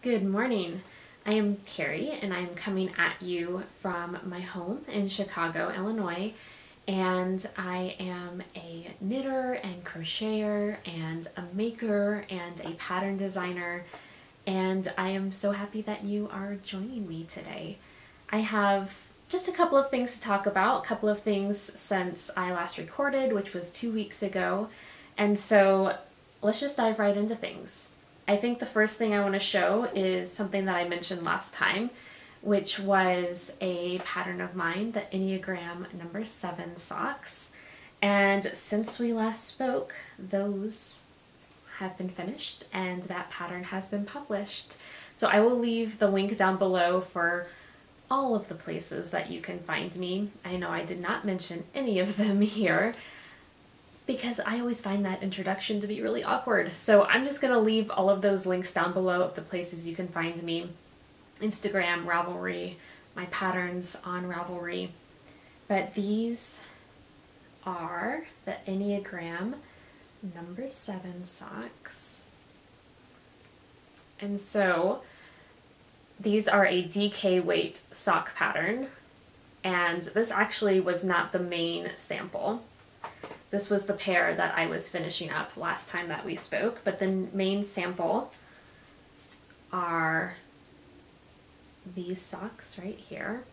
Good morning. I am Carrie and I'm coming at you from my home in Chicago, Illinois, and I am a knitter and crocheter and a maker and a pattern designer, and I am so happy that you are joining me today. I have just a couple of things to talk about, a couple of things since I last recorded, which was 2 weeks ago, and so let's just dive right into things. I think the first thing I want to show is something that I mentioned last time, which was a pattern of mine, the Enneagram No. 7 socks. And since we last spoke, those have been finished and that pattern has been published. So I will leave the link down below for all of the places that you can find me. I know I did not mention any of them here, because I always find that introduction to be really awkward. So I'm just going to leave all of those links down below of the places you can find me. Instagram, Ravelry, my patterns on Ravelry. But these are the Enneagram No. 7 socks. And so these are a DK weight sock pattern. And this actually was not the main sample. This was the pair that I was finishing up last time that we spoke, but the main sample are these socks right here.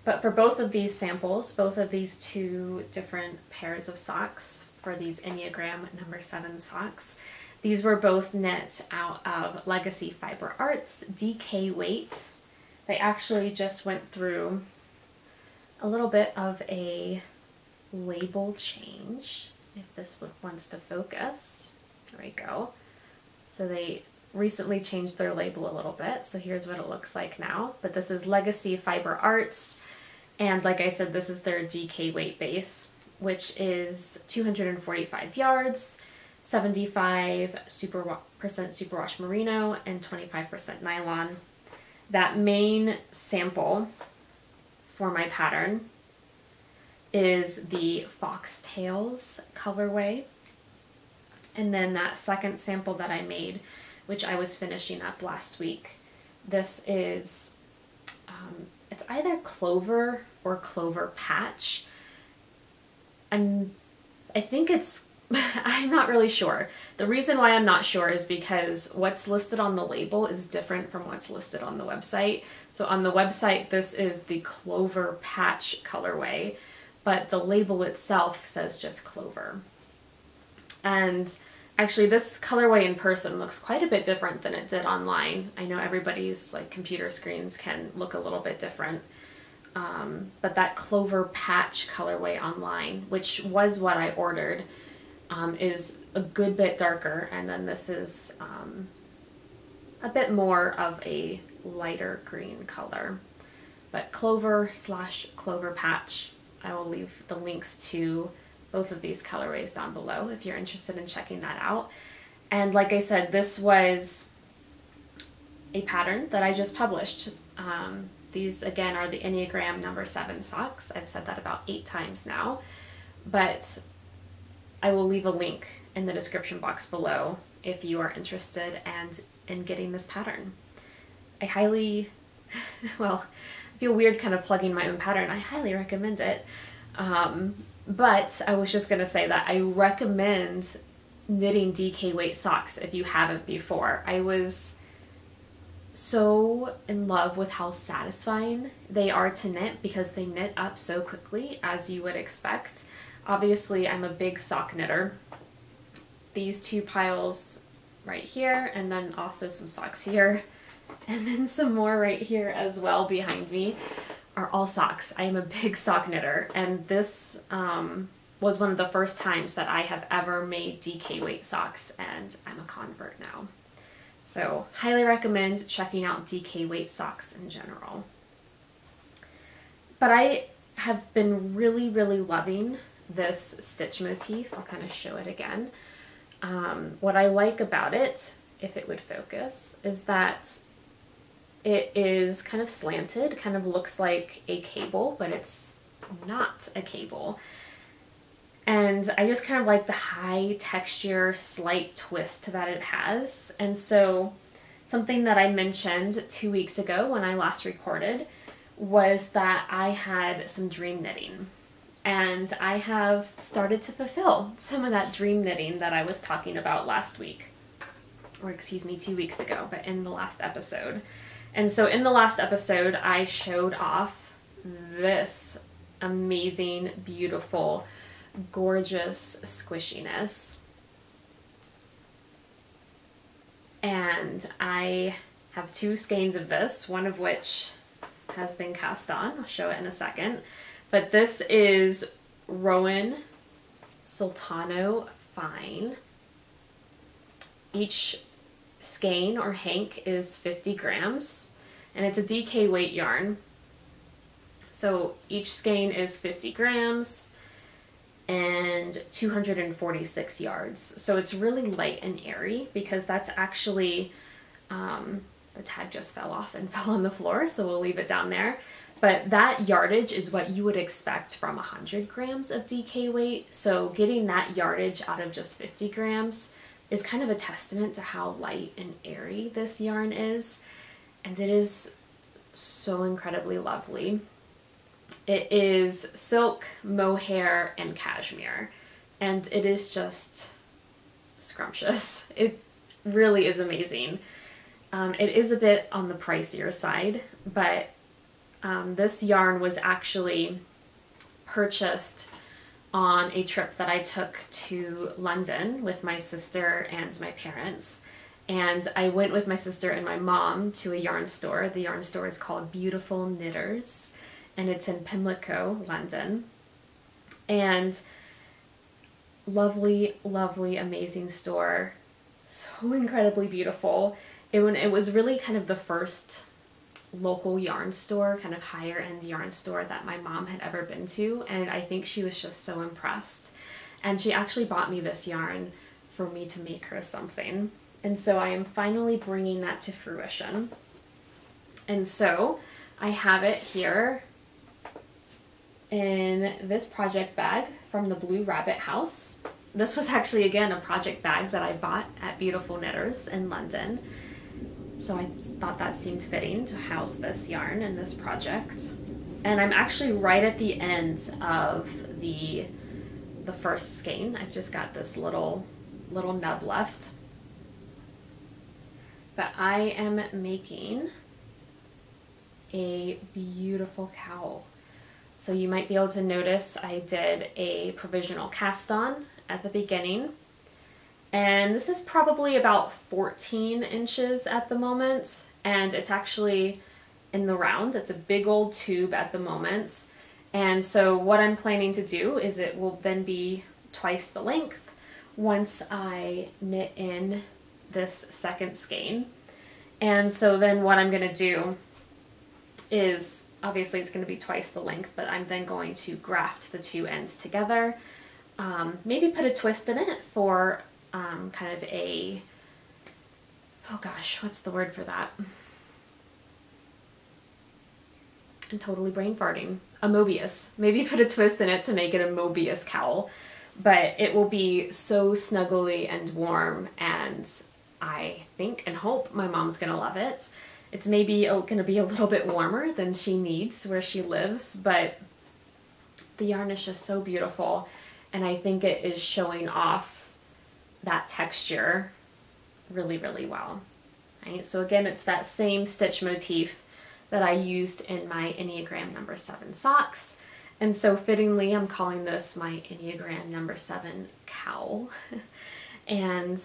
But for both of these samples, both of these two different pairs of socks for these Enneagram No. 7 socks, these were both knit out of Legacy Fiber Artz DK weight. They actually just went through a little bit of a label change, if this wants to focus. There we go. So they recently changed their label a little bit, so here's what it looks like now. But this is Legacy Fiber Artz, and like I said, this is their DK weight base, which is 245 yards, 75% superwash merino, and 25% nylon. That main sample for my pattern is the Foxtails colorway. And then that second sample that I made, which I was finishing up last week, this is, it's either Clover or Clover Patch. I think it's, I'm not really sure. The reason why I'm not sure is because what's listed on the label is different from what's listed on the website. So on the website, this is the Clover Patch colorway, but the label itself says just Clover. And actually this colorway in person looks quite a bit different than it did online. I know everybody's computer screens can look a little bit different, but that Clover Patch colorway online, which was what I ordered, is a good bit darker, and then this is a bit more of a lighter green color. But Clover/Clover Patch, I will leave the links to both of these colorways down below if you're interested in checking that out. And like I said, this was a pattern that I just published. These again are the Enneagram No. 7 socks. I've said that about 8 times now, but I will leave a link in the description box below if you are interested and in getting this pattern. I highly, well, I feel weird kind of plugging my own pattern. I highly recommend it. But I was just going to say that I recommend knitting DK weight socks if you haven't before. I was so in love with how satisfying they are to knit because they knit up so quickly, as you would expect. Obviously, I'm a big sock knitter. These two piles right here, and then also some socks here, and then some more right here as well behind me, are all socks. I am a big sock knitter, and this was one of the first times that I have ever made DK weight socks, and I'm a convert now. So highly recommend checking out DK weight socks in general. But I have been really, really loving this stitch motif. I'll kind of show it again. What I like about it, if it would focus, is that it is kind of slanted, kind of looks like a cable, but it's not a cable. And I just kind of like the high texture, slight twist that it has. And so something that I mentioned 2 weeks ago when I last recorded was that I had some dream knitting. And I have started to fulfill some of that dream knitting that I was talking about last week. Or excuse me, 2 weeks ago, but in the last episode. And so in the last episode, I showed off this amazing, beautiful, gorgeous squishiness. And I have 2 skeins of this, one of which has been cast on. I'll show it in a second. But this is Rowan Sultano Fine. Each skein or hank is 50 grams, and it's a DK weight yarn. So each skein is 50 grams and 246 yards. So it's really light and airy because that's actually, the tag just fell off and fell on the floor, so we'll leave it down there. But that yardage is what you would expect from 100 grams of DK weight. So getting that yardage out of just 50 grams is kind of a testament to how light and airy this yarn is. And it is so incredibly lovely. It is silk, mohair, and cashmere. And it is just scrumptious. It really is amazing. It is a bit on the pricier side, but this yarn was actually purchased on a trip that I took to London with my sister and my parents. And I went with my sister and my mom to a yarn store. The yarn store is called Beautiful Knitters, and it's in Pimlico, London. And lovely, lovely, amazing store. So incredibly beautiful. It was really kind of the first local yarn store, kind of higher end yarn store that my mom had ever been to, and I think she was just so impressed. And she actually bought me this yarn for me to make her something. And so I am finally bringing that to fruition. And so I have it here in this project bag from the Blue Rabbit House. This was actually, again, a project bag that I bought at Beautiful Knitters in London. So I thought that seemed fitting to house this yarn in this project. And I'm actually right at the end of the first skein. I've just got this little nub left. But I am making a beautiful cowl. So you might be able to notice I did a provisional cast on at the beginning. And this is probably about 14 inches at the moment, and it's actually in the round. It's a big old tube at the moment. And so what I'm planning to do is it will then be twice the length once I knit in this second skein. And so then what I'm going to do is, obviously it's going to be twice the length, but I'm then going to graft the 2 ends together, maybe put a twist in it for kind of a, oh gosh, what's the word for that? I'm totally brain farting. A Mobius. Maybe put a twist in it to make it a Mobius cowl. But it will be so snuggly and warm, and I think and hope my mom's gonna love it. It's maybe gonna be a little bit warmer than she needs where she lives, but the yarn is just so beautiful, and I think it is showing off that texture really, really well. Right? So again, it's that same stitch motif that I used in my Enneagram No. 7 socks. And so fittingly, I'm calling this my Enneagram No. 7 cowl. And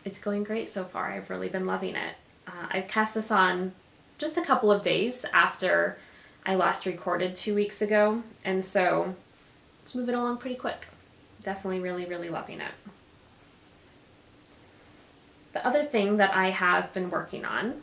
it's going great so far. I've really been loving it. I cast this on just a couple of days after I last recorded 2 weeks ago. And so it's moving along pretty quick. Definitely really, really loving it. The other thing that I have been working on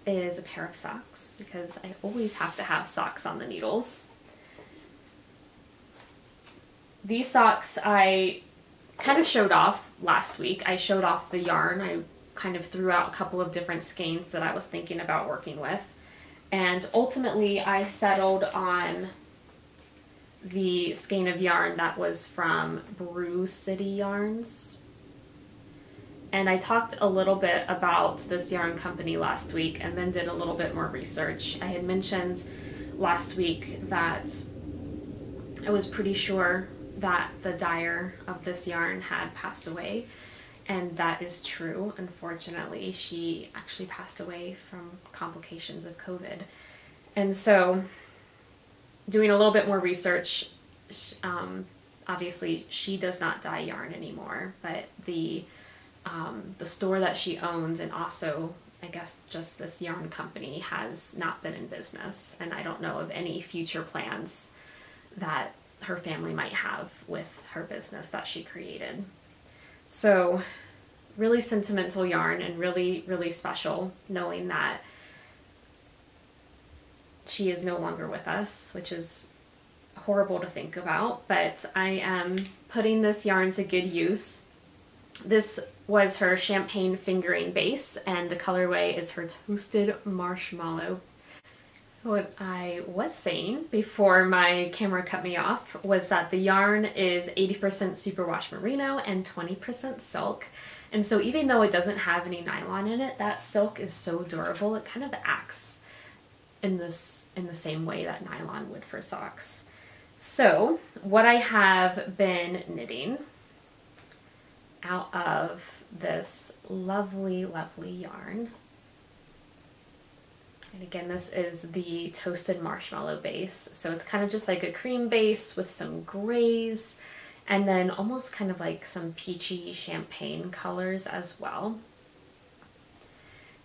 is a pair of socks, because I always have to have socks on the needles. These socks I kind of showed off last week. I showed off the yarn. I kind of threw out a couple of different skeins that I was thinking about working with. And ultimately I settled on the skein of yarn that was from Brew City Yarns. And I talked a little bit about this yarn company last week and then did a little bit more research. I had mentioned last week that I was pretty sure that the dyer of this yarn had passed away, and that is true. Unfortunately, she actually passed away from complications of COVID. And so doing a little bit more research, obviously she does not dye yarn anymore, but the store that she owns, and also I guess just this yarn company, has not been in business, and I don't know of any future plans that her family might have with her business that she created. So really sentimental yarn, and really, really special knowing that she is no longer with us, which is horrible to think about, but I am putting this yarn to good use. This was her champagne fingering base, and the colorway is her toasted marshmallow. So what I was saying before my camera cut me off was that the yarn is 80% superwash merino and 20% silk. And so even though it doesn't have any nylon in it, that silk is so durable, it kind of acts in the same way that nylon would for socks. So what I have been knitting out of this lovely, lovely yarn, and again, this is the toasted marshmallow base, so it's kind of just like a cream base with some grays and then almost kind of like some peachy champagne colors as well,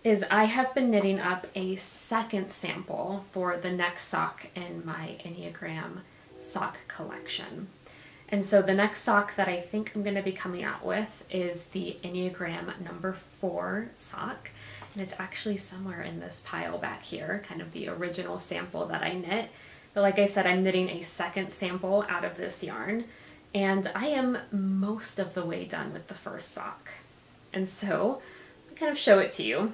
is I have been knitting up a second sample for the next sock in my Enneagram sock collection. And so the next sock that I think I'm going to be coming out with is the Enneagram No. 4 sock. And it's actually somewhere in this pile back here, kind of the original sample that I knit. But like I said, I'm knitting a second sample out of this yarn, and I am most of the way done with the first sock. And so I'll kind of show it to you.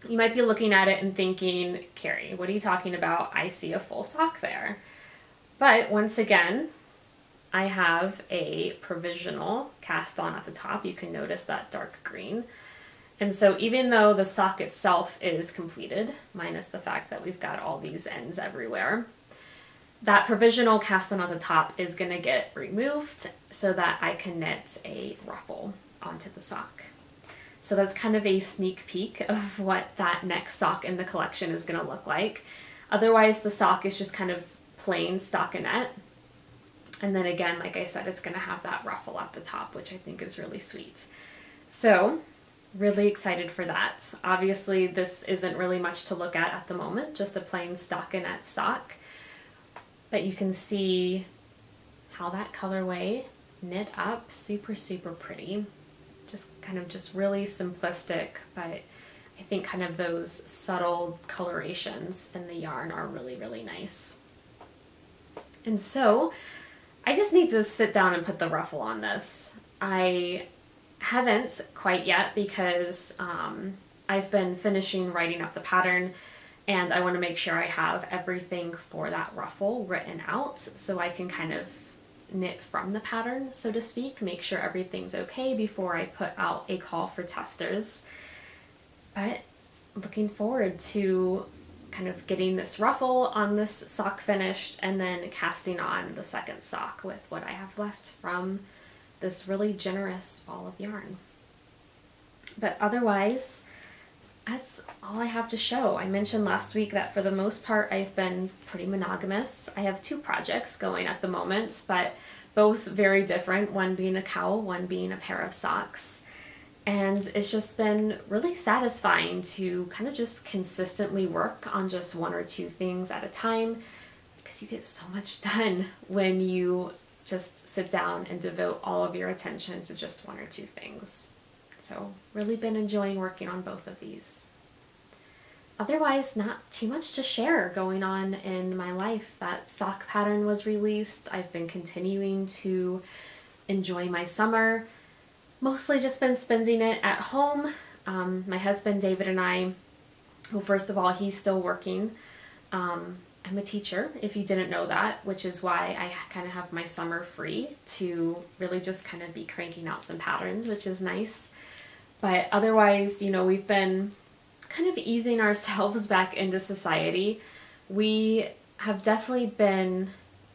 You might be looking at it and thinking, Carrie, what are you talking about? I see a full sock there. But once again, I have a provisional cast on at the top. You can notice that dark green. And so even though the sock itself is completed, minus the fact that we've got all these ends everywhere, that provisional cast on at the top is going to get removed so that I can knit a ruffle onto the sock. So that's kind of a sneak peek of what that next sock in the collection is going to look like. Otherwise, the sock is just kind of plain stockinette. And then again, like I said, it's going to have that ruffle at the top, which I think is really sweet. So really excited for that. Obviously, this isn't really much to look at the moment, just a plain stockinette sock. But you can see how that colorway knit up, super, super pretty. Just kind of just really simplistic, but I think kind of those subtle colorations in the yarn are really, really nice. And so I just need to sit down and put the ruffle on this. I haven't quite yet because I've been finishing writing up the pattern, and I want to make sure I have everything for that ruffle written out so I can kind of knit from the pattern, so to speak, make sure everything's okay before I put out a call for testers. But looking forward to kind of getting this ruffle on this sock finished and then casting on the second sock with what I have left from this really generous ball of yarn. But otherwise, that's all I have to show. I mentioned last week that for the most part I've been pretty monogamous. I have 2 projects going at the moment, but both very different, one being a cowl, one being a pair of socks. And it's just been really satisfying to kind of just consistently work on just 1 or 2 things at a time, because you get so much done when you just sit down and devote all of your attention to just 1 or 2 things. So really been enjoying working on both of these. Otherwise, not too much to share going on in my life. That sock pattern was released. I've been continuing to enjoy my summer. Mostly just been spending it at home. My husband David and I, well, first of all, he's still working I'm a teacher, if you didn't know that, which is why I kind of have my summer free to really just kind of be cranking out some patterns, which is nice. But otherwise, you know, we've been kind of easing ourselves back into society. We have definitely been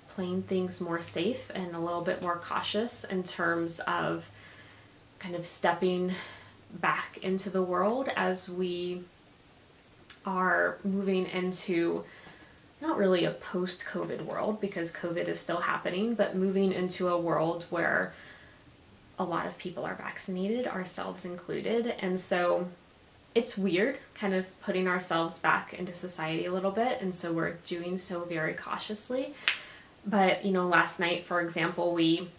playing things more safe and a little bit more cautious in terms of kind of stepping back into the world as we are moving into not really a post-COVID world, because COVID is still happening, but moving into a world where a lot of people are vaccinated, ourselves included. And so it's weird kind of putting ourselves back into society a little bit. And so we're doing so very cautiously. But, you know, last night, for example, we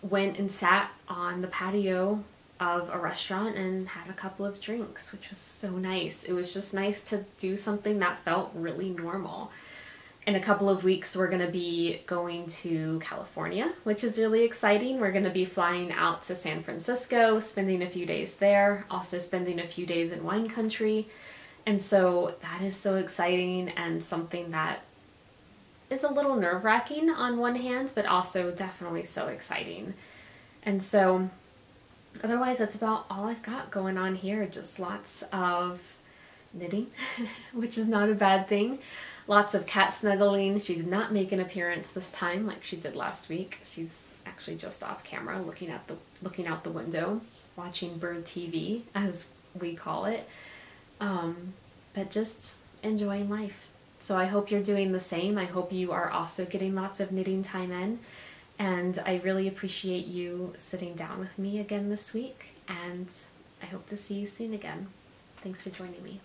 went and sat on the patio of a restaurant and had a couple of drinks, which was so nice. It was just nice to do something that felt really normal. In a couple of weeks, we're going to be going to California, which is really exciting. We're going to be flying out to San Francisco, spending a few days there, also spending a few days in wine country. And so that is so exciting and something that is a little nerve-wracking on one hand, but also definitely so exciting. And so otherwise, that's about all I've got going on here. Just lots of knitting, which is not a bad thing. Lots of cat snuggling. She did not make an appearance this time like she did last week. She's actually just off camera looking out the window, watching bird TV, as we call it. But just enjoying life. So I hope you're doing the same. I hope you are also getting lots of knitting time in. And I really appreciate you sitting down with me again this week. And I hope to see you soon again. Thanks for joining me.